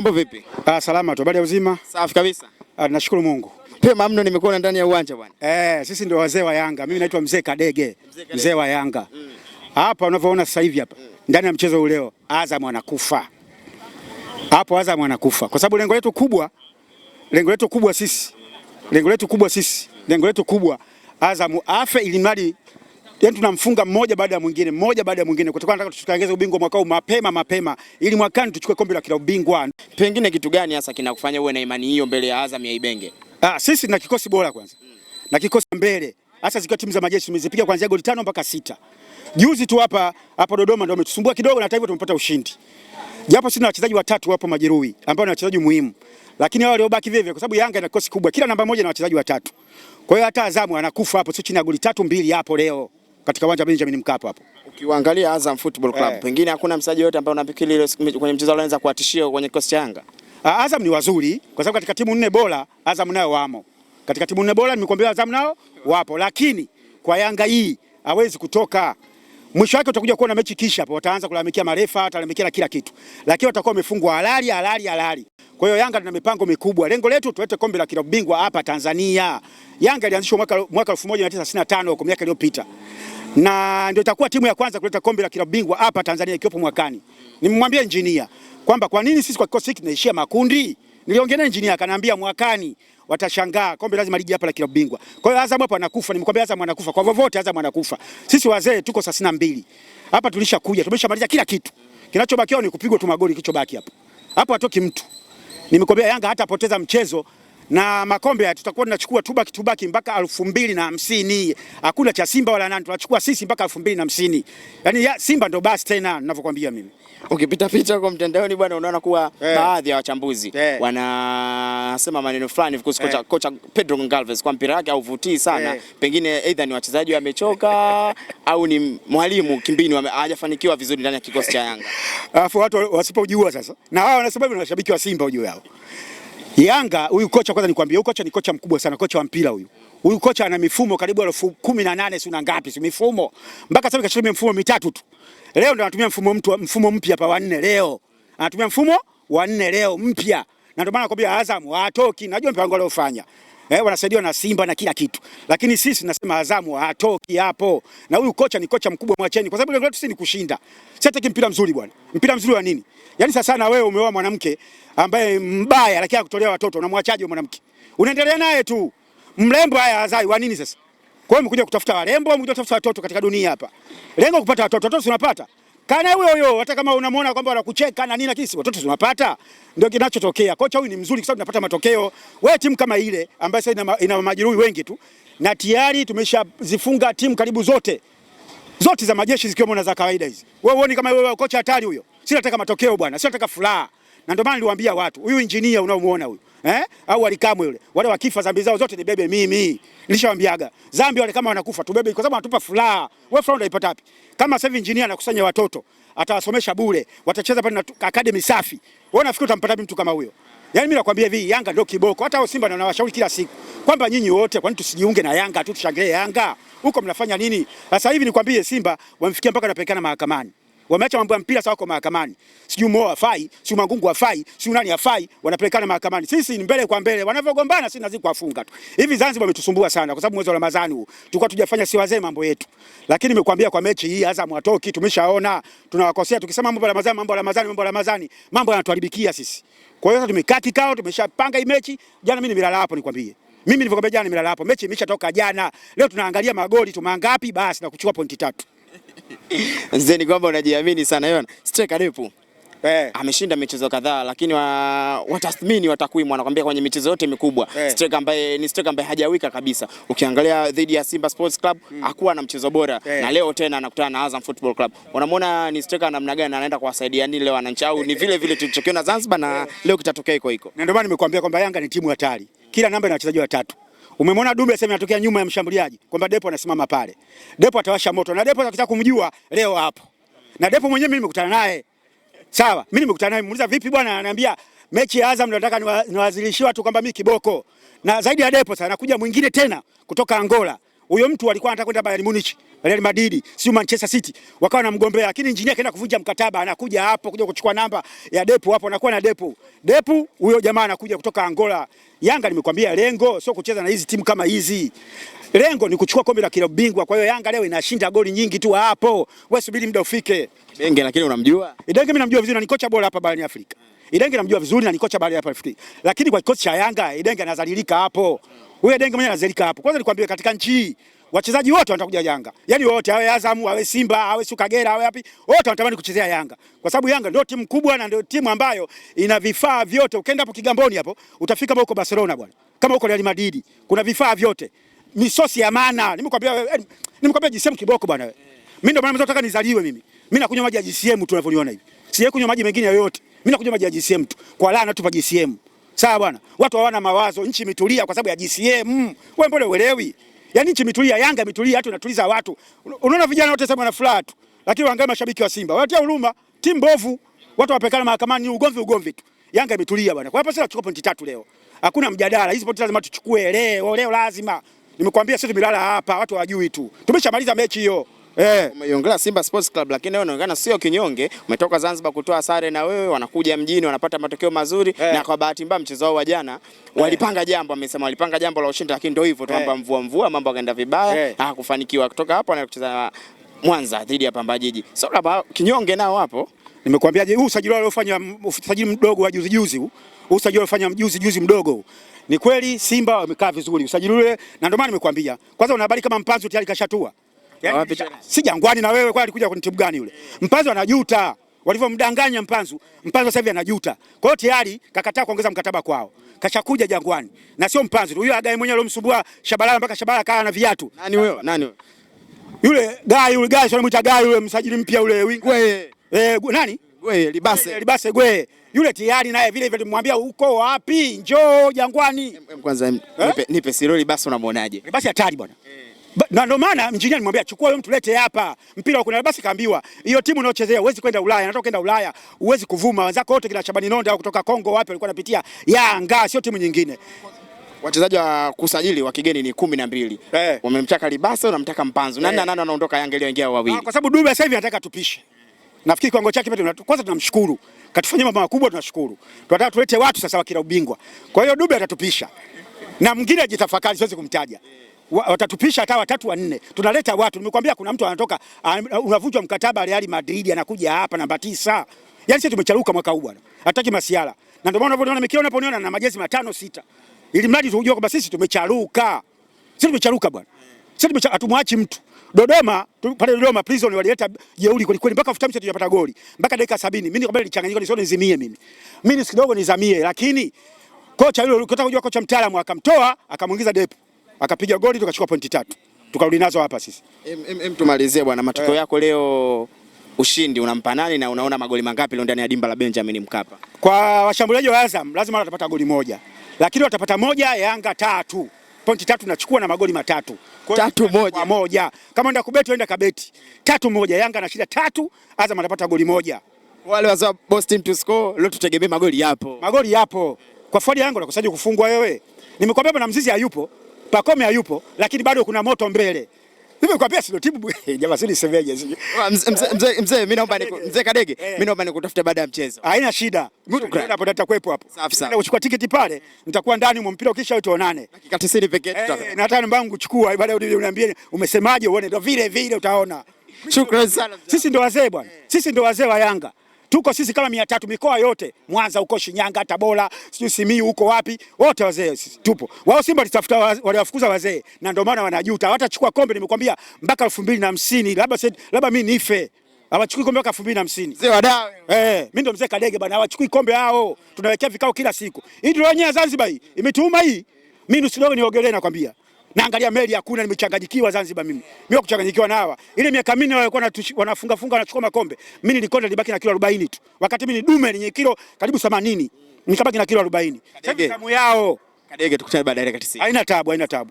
Mambo vipi? Salama tu, habari ya uzima? Safi kabisa. Nashukuru Mungu. Pema mno nimekuona ndani ya uwanja bwana. Sisi ndio wazee wa Yanga. Mimi naitwa Mzee Kadege. Mzee wa Yanga. Hapa unavyoona sasa hivi hapa. Ndani ya mchezo leo Azam anakufa. Hapo Azam anakufa. Kwa sababu lengo letu kubwa Azam afe ili mradi yani tunamfunga mmoja baada ya mwingine kutokana nataka tukaongeze ubingwa mwaka huu mapema ili mwakani tuchukue kombe la klabu bingwa. Pengine kitu gani hasa kinakufanya uwe na imani hiyo mbele ya Azam ya Ibenge? Sisi na kikosi bora kwanza. Na kikosi mbele. Hasa zikiwa timu za majeshi tumezipiga kuanzia goli 5 mpaka 6. Juzi tu hapa Dodoma ndio umetusumbua kidogo na hata hivyo tumepata ushindi. Japo sisi na wachezaji watatu wapo majeruhi ambao ni wachezaji muhimu. Lakini hao waliobaki vivyo kwa sababu Yanga ina kikosi kubwa. Kila namba moja na wachezaji watatu. Kwa hiyo hata Azam anakufa hapo sio chini ya goli 3-2 hapo leo katika uwanja wa Benjamin Mkapa hapo. Ukiangalia Azam Football Club pengine hakuna mchezaji yote ambaye unafikiri ile kwenye mchezo anaweza kuatishia kwenye kikosi cha Yanga. Azam ni wazuri kwa sababu katika timu 4 bora Azam nayo wamo. Katika timu 4 bora nimekwambia Azam nao wapo, lakini kwa Yanga hii hawezi kutoka. Mwisho wake utakuja kuona mechi kisha hapo wataanza kulalamikia marefa, watalalamikia kila kitu. Lakini watakuwa wamefungwa halali. Kwa hiyo Yanga tuna mipango mikubwa. Lengo letu tuwete kombe la klabu bingwa hapa Tanzania. Yanga ilianzishwa mwaka 1995 kwa miaka iliyopita. Na ndio itakuwa timu ya kwanza kuleta kombe la klabu bingwa hapa Tanzania ikiwepo mwakani. Nimemwambia engineer kwamba kwa nini sisi kwa kikosi hiki tunaishia makundi? Niliongea na engineer akaniambia mwakani watashangaa kombe lazima lije hapa la klabu bingwa. Kwa hiyo Azam hapo anakufa, nimkwambia Azam anakufa. Kwa vovote Azam anakufa. Sisi wazee tuko 32. Hapa tulishakuja, tumeshamaliza kila kitu. Kinachobakia ni kupigwa tu magoli kichobaki hapo. Hapo hatoki mtu. Nimekwambia Yanga hata poteza mchezo na makombe ya tutakuwa tunachukua tubaki mpaka 2050. Hakuna cha Simba wala nani, tunachukua sisi mpaka 2050. Yaani Simba ndo basi tena ninavyokuambia mimi. Ukipita picha kwa mtandaoni bwana unaona kuwa baadhi ya wachambuzi wanasema maneno fulani kuhusu kocha Pedro Goncalves kwa mpira wake hauvutii sana. Pengine either ni wachezaji wamechoka au ni mwalimu kimbini hajafanikiwa vizuri ndani ya kikosi cha Yanga. Alafu watu wasipojua sasa. Na hao wanasema ni mashabiki wa Simba ujue hao. Yanga huyu kocha kwanza nikwambia huyu kocha ni kocha mkubwa sana, kocha wa mpira huyu. Huyu kocha ana mifumo karibu 18,000 si una ngapi si mifumo. Mpaka sasa kashatumia mifumo mitatu tu. Leo ndo anatumia mfumo mpya hapa wa 4 leo. Anatumia mfumo wa 4 leo mpya. Na ndio maana nakwambia Azam hatoki. Najua mpango aliofanya. Wanasaidiwa na Simba na kila kitu. Lakini sisi tunasema Azam hatoki hapo. Na huyu kocha ni kocha mkubwa, mwacheni kwa sababu lengo letu sisi ni kushinda. Si hataki mpira mzuri bwana. Mpira mzuri wa nini? Yaani sasa na wewe umeoa mwanamke ambaye mbaya lakini akutolea watoto unamwachaje mwanamke? Unaendelea naye tu. Mrembo haya azai wa nini sasa? Kwa hiyo umekuja kutafuta warembo, umekuja kutafuta watoto katika dunia hapa. Lengo kupata watoto, watoto tunapata. Kana huyo hata kama unamwona kwamba anakucheka na nini lakini watoto tunapata. Ndio kinachotokea. Kocha huyu ni mzuri kwa sababu tunapata matokeo. Wewe timu kama ile ambayo sasa ina majeruhi wengi tu na tayari tumeshazifunga timu karibu zote za majeshi zikiwemo na za kawaida hizi. Wewe uone kama wewe kocha hatari huyo. Si nataka matokeo bwana, si nataka furaha. Na ndio maana niliwaambia watu, huyu engineer unaomuona huyu, au alikamwe yule. Wale wakifa dhambi zao zote ni bebe mimi. Nilishawaambiaga. Dhambi wale kama wanakufa tubebe kwa sababu wanatupa furaha. Wewe furaha unaipata wapi? Kama sasa hivi engineer anakusanya watoto, atawasomesha bure, watacheza pale na academy safi. Wewe unafikiri utampata mtu kama huyo? Yaani mimi nakwambia hivi Yanga ndio kiboko. Hata Simba na nawashauri kila siku kwamba nyinyi wote kwani tusijiunge na Yanga tu tushangilie Yanga. Huko mnafanya nini? Sasa hivi nikwambie Simba wamefikia mpaka napelekana mahakamani. Wameacha mambo ya mpira sawa kwa mahakamani. Sijui Mo hafai, sijui Mangungu hafai, sijui nani hafai, wanapelekana mahakamani. Sisi ni mbele kwa mbele, wanavyogombana sisi nazidi kuwafunga tu. Hivi Zanzibar wametusumbua sana kwa sababu mwezi wa Ramadhani huu tulikuwa tujafanya si wazee mambo yetu. Lakini nimekuambia kwa mechi hii Azam hatoki, tumeshaona tunawakosea tukisema mambo ya Ramadhani, mambo yanatuharibikia sisi. Kwa hiyo tumekaa kikao, tumeshapanga hii mechi. Jana mimi nimelala hapo nikwambie. Mimi nilivyokuambia jana nimelala hapo. Mechi imeshatoka jana. Leo tunaangalia magoli tu mangapi basi na kuchukua pointi 3. Zeni kwamba unajiamini sana yona. Striker Depu. Ameshinda michezo kadhaa lakini watathmini watakwimu wanakuambia kwenye michezo yote mikubwa. Striker ambaye hajawika kabisa. Ukiangalia dhidi ya Simba Sports Club hakuwa na mchezo bora na leo tena anakutana na Azam Football Club. Unamwona ni striker namna gani anaenda kuwasaidia nini leo wananchi au ni vile vile tulichokiona Zanzibar na leo kitatokea iko. Na ndio maana nimekuambia kwamba Yanga ni timu hatari. Kila namba ina wachezaji watatu. Umemwona Dube sasa anatokea nyuma ya mshambuliaji kwamba Depo anasimama pale. Depo atawasha moto na Depo akitaka kumjua leo hapo. Na Depo mwenyewe mimi nimekutana naye. Sawa, mimi nimekutana naye muuliza vipi bwana ananiambia mechi ya Azam nataka niwazilishie watu kwamba mimi kiboko. Na zaidi ya Depo sasa anakuja mwingine tena kutoka Angola. Huyo mtu alikuwa anataka kwenda Bayern Munich. Real Madrid, sio Manchester City, wakawa wanamgombea, lakini injinia kaenda kuvunja mkataba, anakuja hapo kuja kuchukua namba ya Depu hapo, anakuwa na Depu huyo jamaa anakuja kutoka Angola. Yanga nimekwambia lengo sio kucheza na hizi timu kama hizi. Lengo ni kuchukua kombe la klabu bingwa. Kwa hiyo Yanga leo inashinda goli nyingi tu hapo. Wewe subiri muda ufike. Idenge lakini unamjua? Idenge mimi namjua vizuri na ni kocha bora hapa barani Afrika. Idenge namjua vizuri na ni kocha bora hapa Afrika. Lakini kwa kikosi cha Yanga Idenge anazalilika hapo. Huyo Idenge mwenyewe anazalilika hapo. Kwanza nikwambie katika nchi hii wachezaji wote watakuja Yanga. Yaani wote, awe Azam, awe Simba, awe Kagera, awe wapi, wote wanatamani kuchezea Yanga. Kwa sababu Yanga ndio timu kubwa na ndio timu ambayo ina vifaa vyote. Ukienda hapo Kigamboni hapo, utafika huko Barcelona bwana. Kama huko Real Madrid, kuna vifaa vyote. Misosi ya maana. Nimekwambia GCM kiboko bwana wewe. Mimi ndio maana nataka nizaliwe mimi. Mimi nakunywa maji ya GCM tu unavyoniona hivi. Siye kunywa maji mengine yoyote. Mimi nakunywa maji ya GCM tu. Kwa laana tu pa GCM. Sawa bwana. Watu hawana mawazo, nchi imetulia kwa sababu ya GCM. Wewe mbona uelewi? Yaani nchi imetulia, Yanga imetulia, hata inatuliza watu. Unaona vijana wote sasa wana furaha tu. Lakini waangalie mashabiki wa Simba. Watia huruma, timu mbovu. Watu wapekana mahakamani ugomvi tu. Yanga imetulia bwana. Kwa hapa sasa tuchukue pointi 3 leo. Hakuna mjadala. Hizi pointi lazima tuchukue leo lazima. Nimekwambia sisi tumelala hapa, watu hawajui tu. Tumeshamaliza mechi hiyo. Umeiongelea Simba Sports Club lakini wewe unaonekana sio kinyonge. Umetoka Zanzibar kutoa sare na wewe, wanakuja mjini wanapata matokeo mazuri na kwa bahati mbaya mchezo wao wa jana walipanga jambo, amesema walipanga jambo la ushindi lakini ndio hivyo tu kwamba mvua mambo yakaenda vibaya, hakufanikiwa. Kutoka hapo na kucheza Mwanza dhidi ya Pamba Jiji. So labda kinyonge nao hapo. Nimekwambiaje huu usajili waliofanya usajili mdogo wa juzi huu. Usajili waliofanya juzi mdogo. Ni kweli Simba wamekaa vizuri usajili ule na ndio maana nimekwambia. Kwanza una habari kama Mpanzu tayari kashatua. Yaani si Jangwani na wewe kwa alikuja kwenye timu gani yule? Mpanzu anajuta. Walivyomdanganya Mpanzu sasa hivi anajuta. Kwa hiyo tayari kakataa kuongeza mkataba kwao. Kashakuja Jangwani. Na sio Mpanzu. Huyo agaye mwenyewe aliyomsumbua Shabalala mpaka Shabalala kaa na viatu. Nani huyo? Nani huyo? Yule guy sio anamuita guy yule msajili mpya yule. Gwe. Nani? Gwe, Libase Gwe. Yule tayari naye vile vile tulimwambia uko wapi? Njoo Jangwani. Kwanza nipe Siroli basi unamuonaje? Basi hatari bwana. Na ndio maana injinia nimwambia chukua wewe mtulete hapa. Mpira uko na basi kaambiwa. Hiyo timu unaochezea huwezi kwenda Ulaya, nataka kwenda Ulaya, huwezi kuvuma. Wenzako wote kina Shabani Nonda kutoka Kongo wapi walikuwa wanapitia Yanga, sio timu nyingine. Wachezaji wa kusajili wa kigeni ni 12. Wamemtaka Libase, wanamtaka Mpanzu. Nani anaondoka Yanga ile wengine wawili? Kwa sababu Dube sasa hivi anataka tupishe. Nafikiri kiwango chake pia kwanza tunamshukuru. Katufanyia mambo makubwa tunashukuru. Tunataka tulete watu sasa wa kila ubingwa. Kwa hiyo Dube atatupisha. Na mwingine ajitafakari siwezi kumtaja. Watatupisha hata 3 4. Tunaleta watu. Nimekwambia kuna mtu anatoka unavunjwa mkataba Real Madrid anakuja hapa namba 9. Yaani sisi tumecharuka mwaka huu bwana. Hataki masiala. Na ndio maana unavyoona mikiona unaponiona na majezi 5 6. Ili mradi tujue kwamba sisi tumecharuka. Sisi tumecharuka bwana. Sisi hatumwachi mtu. Dodoma pale Dodoma Prison walileta jeuri kweli mpaka futa mchezo tujapata goli. Mpaka dakika 70. Mimi nikwambia nilichanganyika nisione nizimie mimi. Mimi kidogo nizamie lakini kocha yule ukitaka kujua kocha mtaalamu akamtoa akamuingiza Depu. Akapiga goli tukachukua pointi 3. Tukarudi nazo hapa sisi. Tumalizie bwana matokeo yako leo, ushindi unampa nani na unaona magoli mangapi leo ndani ya dimba la Benjamin Mkapa? Kwa washambuliaji wa Azam lazima watapata goli moja. Lakini watapata moja, Yanga 3. Pointi 3 nachukua na magoli 3. 3-1. Kama enda kubeti enda kabeti. 3-1 Yanga anashinda 3, Azam atapata goli moja. Wale wazao boss team to score leo tutegemee magoli yapo. Magoli yapo. Kwa Ford Yanga unakosaje kufungwa wewe? Nimekwambia bwana Mzizi hayupo. Pakome hayupo, lakini bado kuna moto mbele. Nimekwambia sio timu jamaa sio seveje. Mzee mimi naomba mzee Kadege, mimi naomba nikutafute baada ya mchezo. Haina shida. Hapo nitakuepo hapo. Nenda kuchukua tiketi pale, nitakuwa ndani mwa mpira ukisha tuonane. Dakika 90 pekee tutaka. Na hata namba yangu chukua baada ya uniambie umesemaje uone ndio vile utaona. Shukrani sana. Sisi ndio wazee bwana. Sisi ndio wazee wa Yanga. Tuko sisi kama 300 mikoa yote. Mwanza huko Shinyanga, Tabora, Simiyu huko wapi? Wote wazee sisi tupo. Wao Simba walitafuta waliwafukuza wazee na ndio maana wanajuta. Hawatachukua kombe nimekwambia mpaka 2050. Labda mimi nife. Hawachukui kombe mpaka 2050. Mzee wadau. Mimi ndio mzee Kadege bwana. Hawachukui kombe hao. Tunawekea vikao kila siku. Hii ndio yenyewe Zanzibar hii. Imetuuma hii. Mimi usidogo niogelee nakwambia. Naangalia meli hakuna, nimechanganyikiwa Zanzibar mimi. Mimi kuchanganyikiwa na hawa. Ile miaka 4 walikuwa wanafunga wanachukua makombe. Mimi nilikonda nibaki na kilo 40 tu. Wakati mimi ni dume lenye kilo karibu 80. Nikabaki na kilo 40. Sasa zamu yao. Kadege tukutane baadaye dakika 90. Haina taabu.